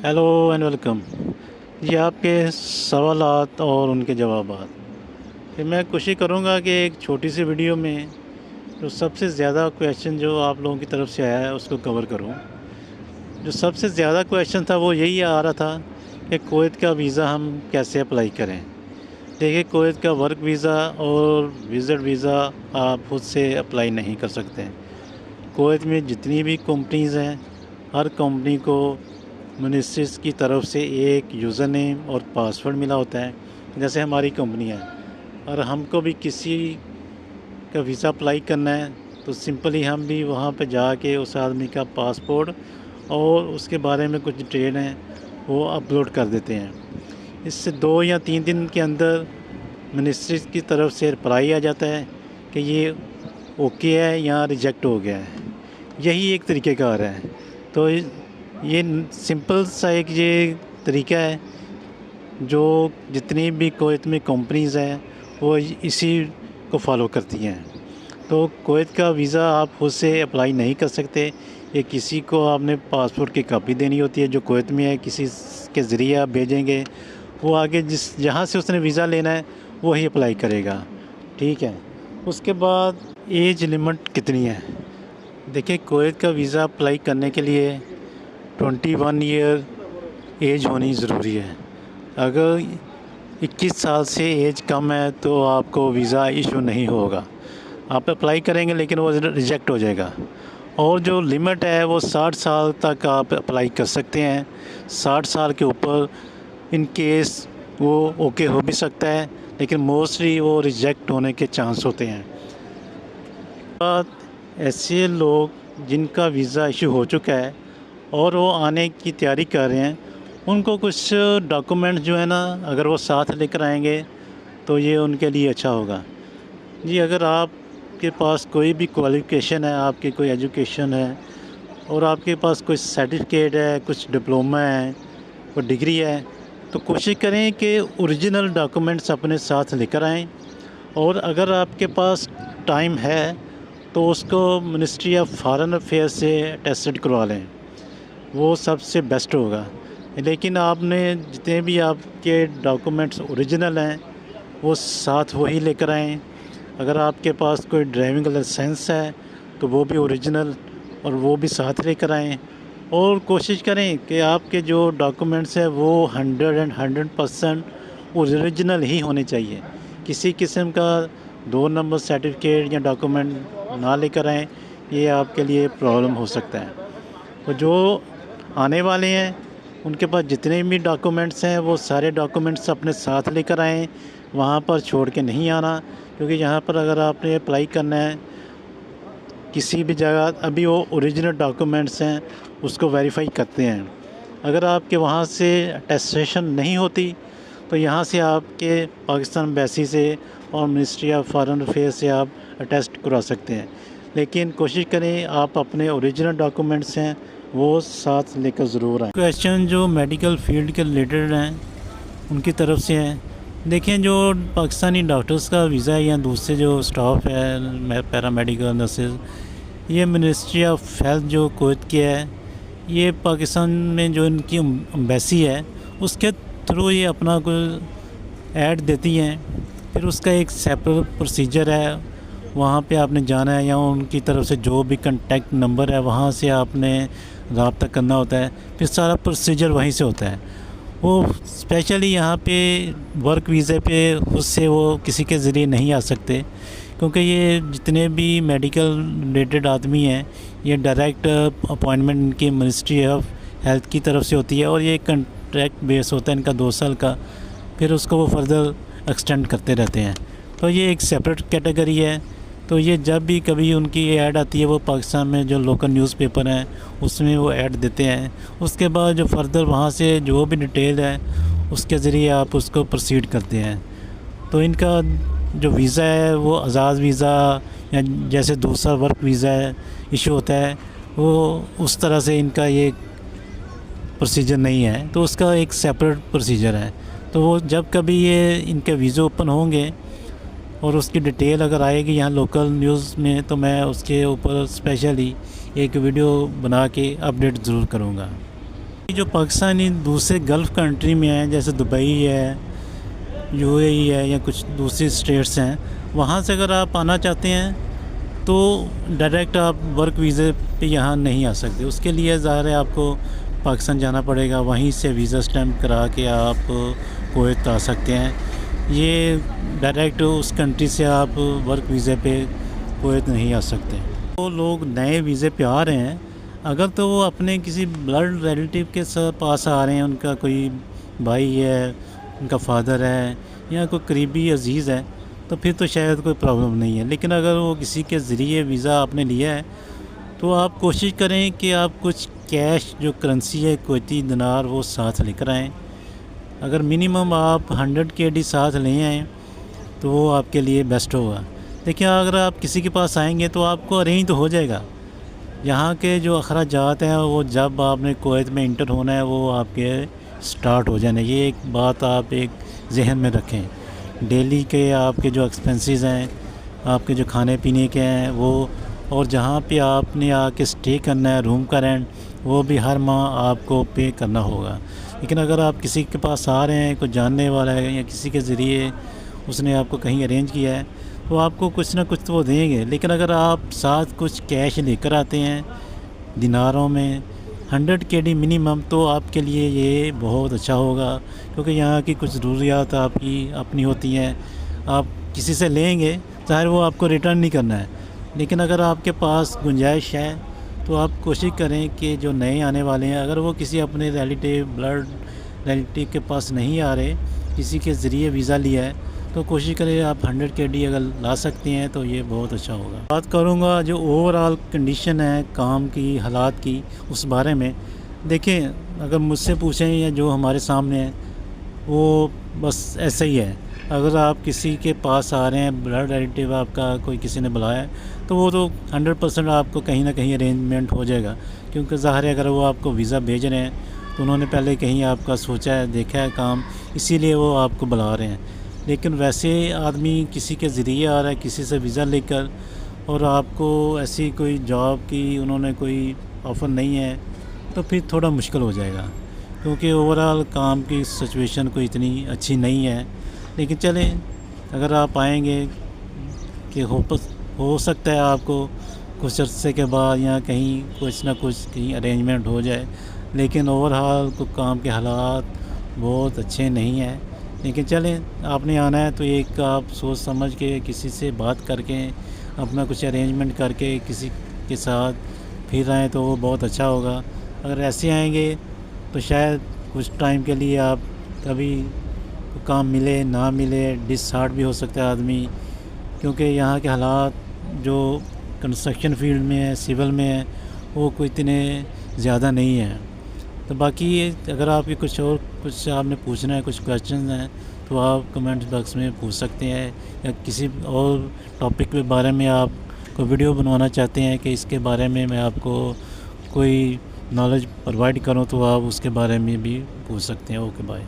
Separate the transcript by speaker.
Speaker 1: Hello and welcome. ये आपके सवालात और उनके जवाबात। फिर मैं कोशिश करूँगा कि एक छोटी सी वीडियो में जो सबसे ज़्यादा क्वेश्चन जो आप लोगों की तरफ से आया है उसको कवर करूँ। जो सबसे ज़्यादा क्वेश्चन था वो यही आ रहा था कि कुवैत का वीज़ा हम कैसे अप्लाई करें। देखिए, कुवैत का वर्क वीज़ा और विज़िट वीज़ा आप खुद से अप्लाई नहीं कर सकते। कुवैत में जितनी भी कंपनीज़ हैं, हर कंपनी को मिनिस्ट्रीज़ की तरफ से एक यूज़र नेम और पासवर्ड मिला होता है। जैसे हमारी कंपनी है और हमको भी किसी का वीज़ा अप्लाई करना है तो सिंपली हम भी वहाँ पे जाके उस आदमी का पासपोर्ट और उसके बारे में कुछ डिटेल हैं वो अपलोड कर देते हैं। इससे 2 या 3 दिन के अंदर मिनिस्ट्रीज़ की तरफ से रिप्लाई आ जाता है कि ये ओके है या रिजेक्ट हो गया है। यही एक तरीक़ेकार है। तो ये सिंपल सा एक ये तरीका है जो जितनी भी कुवैत में कंपनीज़ हैं वो इसी को फॉलो करती हैं। तो कुवैत का वीज़ा आप खुद से अप्लाई नहीं कर सकते। ये किसी को आपने पासपोर्ट की कॉपी देनी होती है जो कुवैत में है, किसी के ज़रिए आप भेजेंगे, वो आगे जहाँ से उसने वीज़ा लेना है वही अप्लाई करेगा। ठीक है। उसके बाद एज लिमिट कितनी है? देखिए, कुवैत का वीज़ा अप्लाई करने के लिए 21 ईयर एज होनी ज़रूरी है। अगर 21 साल से एज कम है तो आपको वीज़ा इशू नहीं होगा। आप अप्लाई करेंगे लेकिन वो रिजेक्ट हो जाएगा। और जो लिमिट है वो 60 साल तक आप अप्लाई कर सकते हैं। 60 साल के ऊपर इन केस वो ओके हो भी सकता है, लेकिन मोस्टली वो रिजेक्ट होने के चांस होते हैं। बात ऐसे लोग जिनका वीज़ा इशू हो चुका है और वो आने की तैयारी कर रहे हैं, उनको कुछ डॉक्यूमेंट जो है ना अगर वो साथ लेकर आएंगे तो ये उनके लिए अच्छा होगा। जी, अगर आपके पास कोई भी क्वालिफ़िकेशन है, आपकी कोई एजुकेशन है और आपके पास कोई सर्टिफिकेट है, कुछ डिप्लोमा है, कोई डिग्री है, तो कोशिश करें कि ओरिजिनल डॉक्यूमेंट्स अपने साथ लेकर आएँ। और अगर आपके पास टाइम है तो उसको मिनिस्ट्री ऑफ फॉरेन अफेयर्स से अटेस्टेड करवा लें, वो सबसे बेस्ट होगा। लेकिन आपने जितने भी आपके डॉक्यूमेंट्स ओरिजिनल हैं वो साथ वही लेकर आएँ। अगर आपके पास कोई ड्राइविंग लाइसेंस है तो वो भी ओरिजिनल और वो भी साथ लेकर आएँ। और कोशिश करें कि आपके जो डॉक्यूमेंट्स हैं वो 100% ओरिजिनल ही होने चाहिए। किसी किस्म का 2 नंबर सर्टिफिकेट या डॉक्यूमेंट ना लेकर आएँ, ये आपके लिए प्रॉब्लम हो सकता है। तो जो आने वाले हैं उनके पास जितने भी डॉक्यूमेंट्स हैं वो सारे डॉक्यूमेंट्स अपने साथ लेकर आएँ, वहाँ पर छोड़ के नहीं आना। क्योंकि यहाँ पर अगर आपने अप्लाई करना है किसी भी जगह, अभी वो ओरिजिनल डॉक्यूमेंट्स हैं उसको वेरीफाई करते हैं। अगर आपके वहाँ से अटेस्टेशन नहीं होती तो यहाँ से आपके पाकिस्तान एम्बेसी से और मिनिस्ट्री ऑफ फॉरेन अफेयर्स से आप अटेस्ट करवा सकते हैं। लेकिन कोशिश करें आप अपने ओरिजिनल डॉक्यूमेंट्स हैं वो साथ लेकर ज़रूर आएँ। क्वेश्चन जो मेडिकल फील्ड के रिलेटेड हैं उनकी तरफ से हैं। देखें, जो पाकिस्तानी डॉक्टर्स का वीज़ा है या दूसरे जो स्टाफ है, पैरामेडिकल नर्सेज, ये मिनिस्ट्री ऑफ हेल्थ जो कुवैत की है, ये पाकिस्तान में जो इनकी एम्बेसी है उसके थ्रू ये अपना कोई ऐड देती हैं। फिर उसका एक सेपरेट प्रोसीजर है, वहाँ पे आपने जाना है या उनकी तरफ से जो भी कांटेक्ट नंबर है वहाँ से आपने रब्ता करना होता है। फिर सारा प्रोसीजर वहीं से होता है। वो स्पेशली यहाँ पे वर्क वीज़े पे उससे वो किसी के ज़रिए नहीं आ सकते, क्योंकि ये जितने भी मेडिकल रिलेटेड आदमी हैं ये डायरेक्ट अपॉइंटमेंट इनकी मिनिस्ट्री ऑफ हेल्थ की तरफ से होती है और ये कॉन्ट्रैक्ट बेस होता है इनका 2 साल का। फिर उसको वो फर्दर एक्सटेंड करते रहते हैं। तो ये एक सेपरेट कैटेगरी है। तो ये जब भी कभी उनकी ऐड आती है वो पाकिस्तान में जो लोकल न्यूज़पेपर हैं उसमें वो ऐड देते हैं। उसके बाद जो फर्दर वहाँ से जो भी डिटेल है उसके ज़रिए आप उसको प्रोसीड करते हैं। तो इनका जो वीज़ा है वो आज़ाद वीज़ा या जैसे दूसरा वर्क वीज़ा है इशू होता है वो उस तरह से इनका ये प्रोसीजर नहीं है, तो उसका एक सेपरेट प्रोसीजर है। तो वो जब कभी ये इनके वीज़े ओपन होंगे और उसकी डिटेल अगर आएगी यहाँ लोकल न्यूज़ में तो मैं उसके ऊपर स्पेशली एक वीडियो बना के अपडेट ज़रूर करूँगा। جو پاکستانی دوسرے گلف کنٹری میں ہیں جیسے دبئی ہے، UAE ہے یا کچھ دوسری اسٹیٹس ہیں، وہاں سے اگر آپ آنا چاہتے ہیں تو ڈائریکٹ آپ ورک ویزے پہ یہاں نہیں آ سکتے. اس کے لیے ظاہر ہے آپ کو پاکستان جانا پڑے گا، وہیں سے ویزا اسٹیمپ کرا کے آپ کویت آ سکتے ہیں. یہ ڈائریکٹ اس کنٹری سے آپ ورک ویزے پہ کویت نہیں آ سکتے. وہ لوگ نئے ویزے پہ آ رہے ہیں، اگر تو وہ اپنے کسی بلڈ ریلیٹیو کے پاس آ رہے ہیں، ان کا کوئی بھائی ہے، ان کا فادر ہے یا کوئی قریبی عزیز ہے، تو پھر تو شاید کوئی پرابلم نہیں ہے. لیکن اگر وہ کسی کے ذریعے ویزا آپ نے لیا ہے تو آپ کوشش کریں کہ آپ کچھ کیش جو کرنسی ہے کویتی دینار وہ ساتھ لے کر آئیں. اگر منیمم آپ 100 KD ساتھ لے آئیں تو وہ آپ کے لیے بیسٹ ہوگا. دیکھیں اگر آپ کسی کے پاس آئیں گے تو آپ کو ارینج تو ہو جائے گا. یہاں کے جو اخراجات ہیں وہ جب آپ نے کویت میں انٹر ہونا ہے وہ آپ کے سٹارٹ ہو جانا ہے. یہ ایک بات آپ ایک ذہن میں رکھیں. ڈیلی کے آپ کے جو ایکسپنسز ہیں، آپ کے جو کھانے پینے کے ہیں وہ، اور جہاں پہ آپ نے آ کے اسٹے کرنا ہے روم کا رینٹ، وہ بھی ہر ماہ آپ کو پے کرنا ہوگا. لیکن اگر آپ کسی کے پاس آ رہے ہیں، کوئی جاننے والا ہے یا کسی کے ذریعے اس نے آپ کو کہیں ارینج کیا ہے، تو آپ کو کچھ نہ کچھ تو وہ دیں گے. لیکن اگر آپ ساتھ کچھ کیش لے کر آتے ہیں دیناروں میں 100 KD منیمم، تو آپ کے لیے یہ بہت اچھا ہوگا. کیونکہ یہاں کی کچھ ضروریات آپ کی اپنی ہوتی ہیں. آپ کسی سے لیں گے ظاہر وہ آپ کو ریٹرن نہیں کرنا ہے، لیکن اگر آپ کے پاس گنجائش ہے تو آپ کوشش کریں کہ جو نئے آنے والے ہیں، اگر وہ کسی اپنے ریلیٹیو بلڈ ریلیٹیو کے پاس نہیں آ رہے، کسی کے ذریعے ویزا لیا ہے، تو کوشش کریں آپ 100 KD اگر لا سکتے ہیں تو یہ بہت اچھا ہوگا. بات کروں گا جو اوور آل کنڈیشن ہے کام کی، حالات کی، اس بارے میں. دیکھیں اگر مجھ سے پوچھیں یا جو ہمارے سامنے ہیں وہ بس ایسا ہی ہے. اگر آپ کسی کے پاس آ رہے ہیں، بلڈ ریلیٹیو آپ کا کوئی کسی نے بلایا ہے، تو وہ تو 100% آپ کو کہیں نہ کہیں ارینجمنٹ ہو جائے گا. کیونکہ ظاہر ہے اگر وہ آپ کو ویزا بھیج رہے ہیں تو انہوں نے پہلے کہیں آپ کا سوچا ہے، دیکھا ہے کام، اسی لیے وہ آپ کو بلا رہے ہیں. لیکن ویسے آدمی کسی کے ذریعے آ رہا ہے، کسی سے ویزا لے کر، اور آپ کو ایسی کوئی جاب کی انہوں نے کوئی آفر نہیں ہے، تو پھر تھوڑا مشکل ہو جائے گا. کیونکہ اوور آل کام کی سچویشن کوئی اتنی اچھی نہیں ہے. لیکن چلیں اگر آپ آئیں گے کہ ہو سکتا ہے آپ کو کچھ عرصے کے بعد یا کہیں کچھ نہ کچھ کہیں ارینجمنٹ ہو جائے. لیکن اوور آل کو کام کے حالات بہت اچھے نہیں ہیں. لیکن چلیں آپ نے آنا ہے تو ایک آپ سوچ سمجھ کے کسی سے بات کر کے اپنا کچھ ارینجمنٹ کر کے کسی کے ساتھ پھر آئیں تو وہ بہت اچھا ہوگا. اگر ایسے آئیں گے تو شاید کچھ ٹائم کے لیے آپ کبھی کام ملے نہ ملے، ڈس ہارٹ بھی ہو سکتا ہے آدمی. کیونکہ یہاں کے حالات جو کنسٹرکشن فیلڈ میں ہے، سول میں ہے، وہ کوئی اتنے زیادہ نہیں ہیں. تو باقی اگر آپ کی کچھ آپ نے پوچھنا ہے، کچھ کویشچنز ہیں، تو آپ کمنٹ باکس میں پوچھ سکتے ہیں. یا کسی اور ٹاپک کے بارے میں آپ کو ویڈیو بنوانا چاہتے ہیں کہ اس کے بارے میں آپ کو کوئی نالج پرووائڈ کروں، تو آپ اس کے بارے میں بھی پوچھ سکتے ہیں. Okay bye.